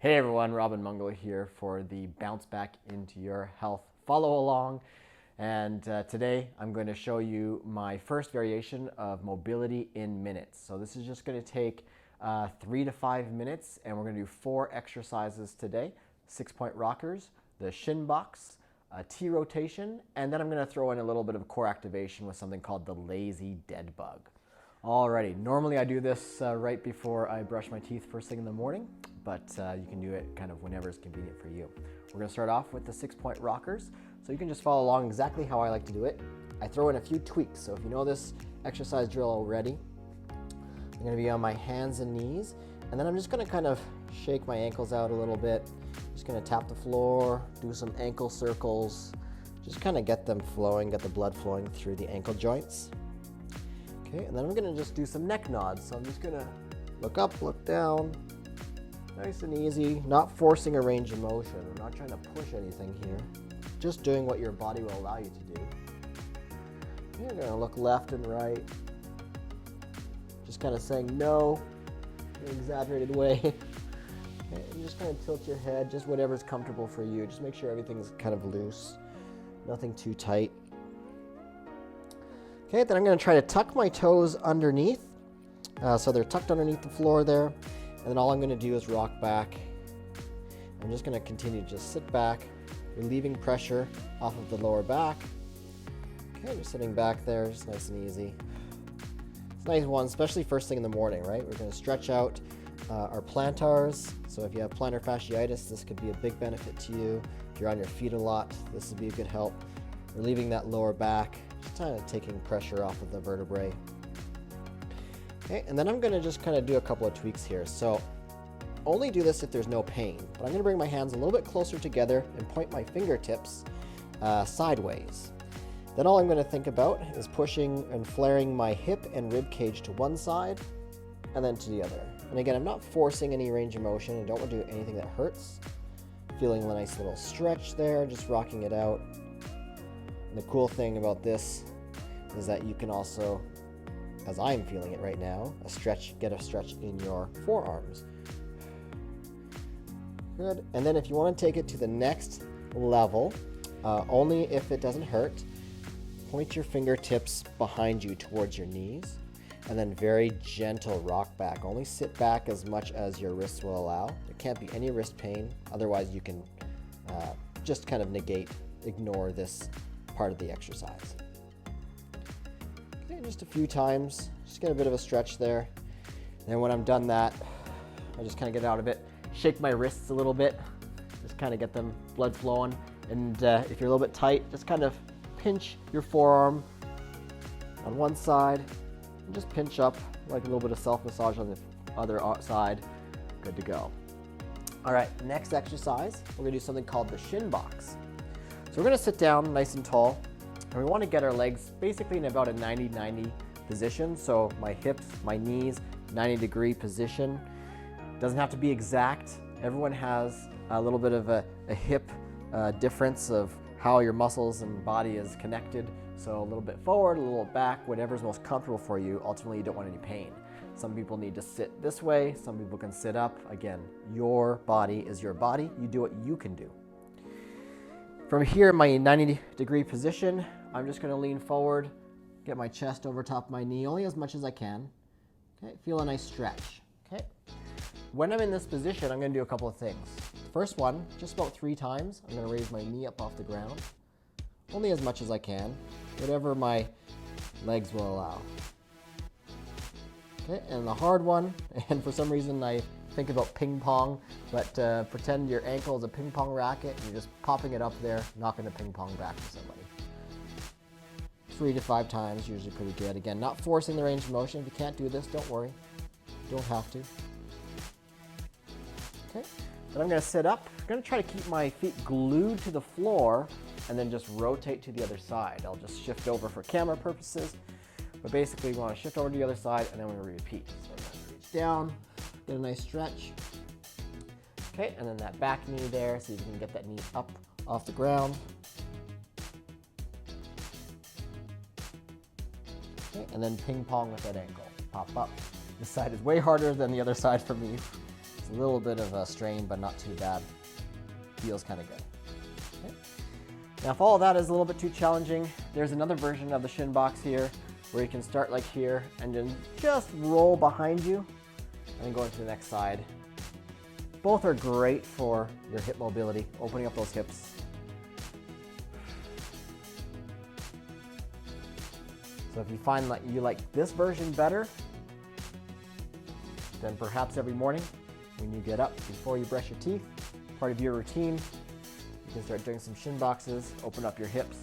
Hey everyone, Robin Mungo here for the Bounce Back into Your Health follow along. And today I'm going to show you my first variation of mobility in minutes. So this is just going to take 3 to 5 minutes, and we're going to do 4 exercises today. 6-point rockers, the shin box, a T rotation, and then I'm going to throw in a little bit of core activation with something called the lazy dead bug. Alrighty, normally I do this right before I brush my teeth first thing in the morning, but you can do it kind of whenever is convenient for you. We're going to start off with the 6-point rockers, so you can just follow along exactly how I like to do it. I throw in a few tweaks, so if you know this exercise drill already, I'm going to be on my hands and knees, and then I'm just going to kind of shake my ankles out a little bit. Just going to tap the floor, do some ankle circles, just kind of get them flowing, get the blood flowing through the ankle joints. Okay, and then I'm gonna just do some neck nods. So I'm just gonna look up, look down, nice and easy, not forcing a range of motion. I'm not trying to push anything here. Just doing what your body will allow you to do. You're gonna look left and right. Just kind of saying no in an exaggerated way. Okay, and just kind of tilt your head, just whatever's comfortable for you. Just make sure everything's kind of loose, nothing too tight. Okay, then I'm going to try to tuck my toes underneath, so they're tucked underneath the floor there, and then all I'm going to do is rock back. I'm just going to continue to just sit back, relieving pressure off of the lower back. Okay, just sitting back there, just nice and easy. It's a nice one, especially first thing in the morning, right? We're going to stretch out our plantars, so if you have plantar fasciitis, this could be a big benefit to you. If you're on your feet a lot, this would be a good help. Relieving that lower back, just kind of taking pressure off of the vertebrae. Okay, and then I'm going to just kind of do a couple of tweaks here. So only do this if there's no pain, but I'm going to bring my hands a little bit closer together and point my fingertips sideways. Then all I'm going to think about is pushing and flaring my hip and rib cage to one side and then to the other. And again, I'm not forcing any range of motion. I don't want to do anything that hurts. Feeling a nice little stretch there, just rocking it out. And the cool thing about this is that you can also, as I'm feeling it right now, get a stretch in your forearms. Good. And then if you want to take it to the next level, only if it doesn't hurt, point your fingertips behind you towards your knees, and then very gentle rock back. Only sit back as much as your wrists will allow. There can't be any wrist pain. Otherwise, you can just kind of ignore this part of the exercise. Okay, just a few times, just get a bit of a stretch there. And when I'm done that, I just kind of get out of it, shake my wrists a little bit, just kind of get them blood flowing. And if you're a little bit tight, just kind of pinch your forearm on one side and just pinch up like a little bit of self-massage on the other side. Good to go. All right, next exercise, we're gonna do something called the shin box. So we're going to sit down nice and tall, and we want to get our legs basically in about a 90-90 position. So my hips, my knees, 90-degree position. Doesn't have to be exact. Everyone has a little bit of a hip difference of how your muscles and body is connected. So a little bit forward, a little back, whatever's most comfortable for you. Ultimately, you don't want any pain. Some people need to sit this way. Some people can sit up. Again, your body is your body. You do what you can do. From here, in my 90-degree position, I'm just going to lean forward, get my chest over top of my knee, only as much as I can. Okay, feel a nice stretch. Okay. When I'm in this position, I'm going to do a couple of things. First one, just about 3 times, I'm going to raise my knee up off the ground, only as much as I can, whatever my legs will allow. Okay, and the hard one, and for some reason I think about ping pong, but pretend your ankle is a ping pong racket and you're just popping it up there, knocking the ping pong back to somebody. 3 to 5 times, usually pretty good. Again, not forcing the range of motion. If you can't do this, don't worry. You don't have to. Okay, then I'm going to sit up. I'm going to try to keep my feet glued to the floor and then just rotate to the other side. I'll just shift over for camera purposes, but basically we want to shift over to the other side and then we're going to repeat. So I'm going to reach down, get a nice stretch. Okay, and then that back knee there, so you can get that knee up off the ground. Okay, and then ping pong with that ankle. Pop up. This side is way harder than the other side for me. a little bit of a strain, but not too bad. Feels kind of good. Okay. Now, if all of that is a little bit too challenging, there's another version of the shin box here where you can start like here and then just roll behind you and then go into the next side. Both are great for your hip mobility, opening up those hips. So if you find that you like this version better, then perhaps every morning when you get up before you brush your teeth, part of your routine, you can start doing some shin boxes, open up your hips,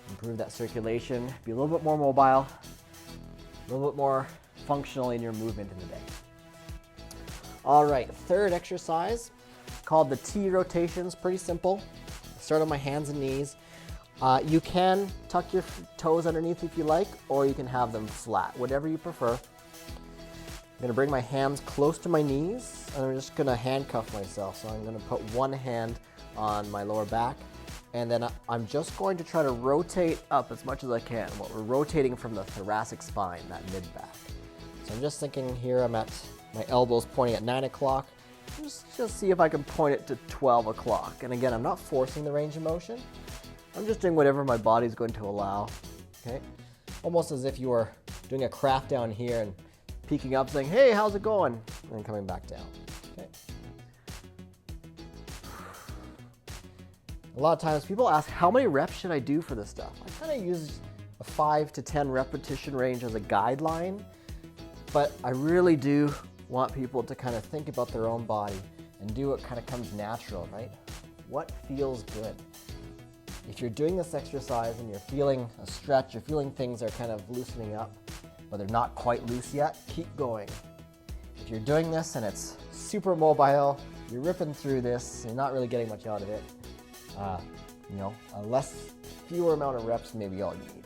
improve that circulation, be a little bit more mobile, a little bit more functional in your movement in the day. All right, third exercise called the T rotations. Pretty simple. Start on my hands and knees. You can tuck your toes underneath if you like, or you can have them flat, whatever you prefer. I'm gonna bring my hands close to my knees, and I'm just gonna handcuff myself. So I'm gonna put one hand on my lower back, and then I'm just going to try to rotate up as much as I can. What we're rotating from the thoracic spine, that mid-back. So I'm just thinking here, I'm at my elbows pointing at 9 o'clock. Just see if I can point it to 12 o'clock. And again, I'm not forcing the range of motion. I'm just doing whatever my body's going to allow, okay? Almost as if you were doing a craft down here and peeking up saying, hey, how's it going? And then coming back down, okay? A lot of times people ask, how many reps should I do for this stuff? I kind of use a 5 to 10 repetition range as a guideline, but I really do want people to kind of think about their own body and do what kind of comes natural, right? What feels good? If you're doing this exercise and you're feeling a stretch, you're feeling things are kind of loosening up, but they're not quite loose yet, keep going. If you're doing this and it's super mobile, you're ripping through this, you're not really getting much out of it, a fewer amount of reps may be all you need.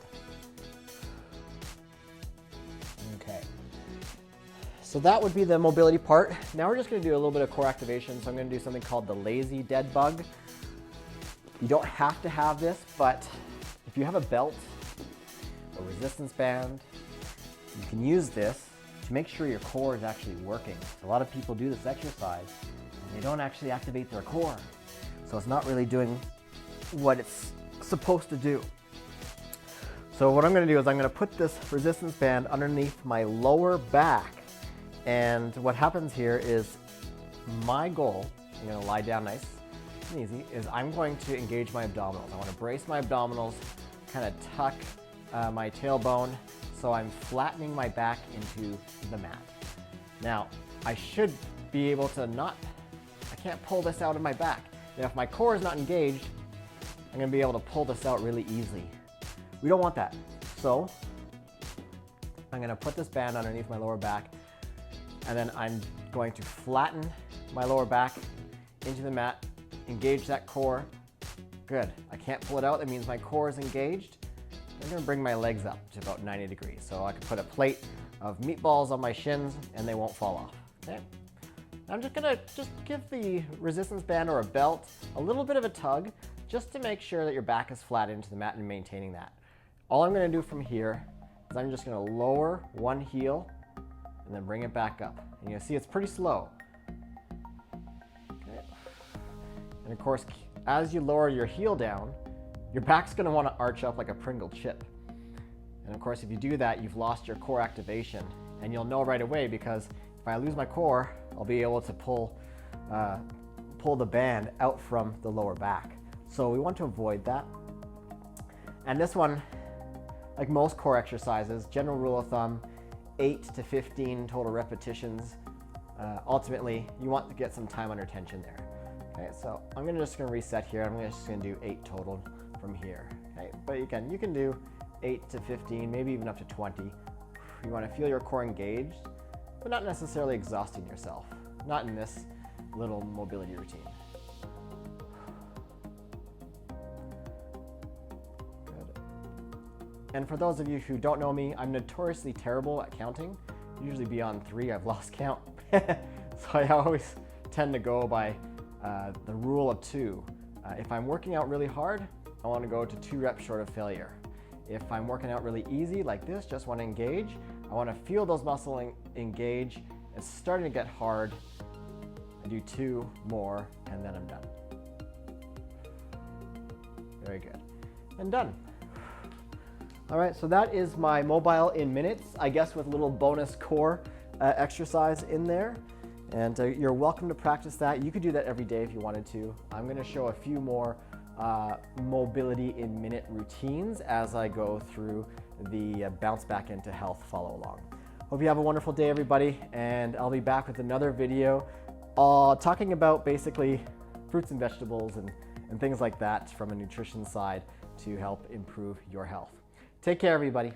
Okay. So that would be the mobility part. Now we're just going to do a little bit of core activation. So I'm going to do something called the lazy dead bug. You don't have to have this, but if you have a belt or resistance band, you can use this to make sure your core is actually working. So a lot of people do this exercise and they don't actually activate their core. So it's not really doing what it's supposed to do. So what I'm going to do is I'm going to put this resistance band underneath my lower back. And what happens here is my goal, I'm going to lie down nice and easy, is I'm going to engage my abdominals. I want to brace my abdominals, kind of tuck my tailbone, so I'm flattening my back into the mat. Now, I should be able to I can't pull this out of my back. Now, if my core is not engaged, I'm going to be able to pull this out really easily. We don't want that. So I'm going to put this band underneath my lower back, and then I'm going to flatten my lower back into the mat, engage that core. Good. I can't pull it out. That means my core is engaged. I'm going to bring my legs up to about 90 degrees. So I can put a plate of meatballs on my shins and they won't fall off. Okay. I'm just going to give the resistance band or a belt a little bit of a tug just to make sure that your back is flat into the mat and maintaining that. All I'm going to do from here is I'm just going to lower one heel and then bring it back up. And you'll see it's pretty slow. Okay. And of course, as you lower your heel down, your back's going to want to arch up like a Pringle chip. And of course, if you do that, you've lost your core activation. And you'll know right away, because if I lose my core, I'll be able to pull the band out from the lower back. So we want to avoid that. And this one, like most core exercises, general rule of thumb, 8 to 15 total repetitions. Ultimately, you want to get some time under tension there. Okay, so I'm just going to reset here. I'm just going to do 8 total from here. Okay, but you can do 8 to 15, maybe even up to 20. You want to feel your core engaged, but not necessarily exhausting yourself. Not in this little mobility routine. And for those of you who don't know me, I'm notoriously terrible at counting. Usually beyond 3, I've lost count. So I always tend to go by the rule of 2. If I'm working out really hard, I want to go to 2 reps short of failure. If I'm working out really easy like this, just want to engage, I want to feel those muscles engage It's starting to get hard. I do 2 more and then I'm done. Very good. And done. All right, so that is my mobile in minutes, I guess with a little bonus core exercise in there. And you're welcome to practice that. You could do that every day if you wanted to. I'm gonna show a few more mobility in minute routines as I go through the bounce back into health follow along. Hope you have a wonderful day, everybody, and I'll be back with another video talking about basically fruits and vegetables and things like that from a nutrition side to help improve your health. Take care, everybody.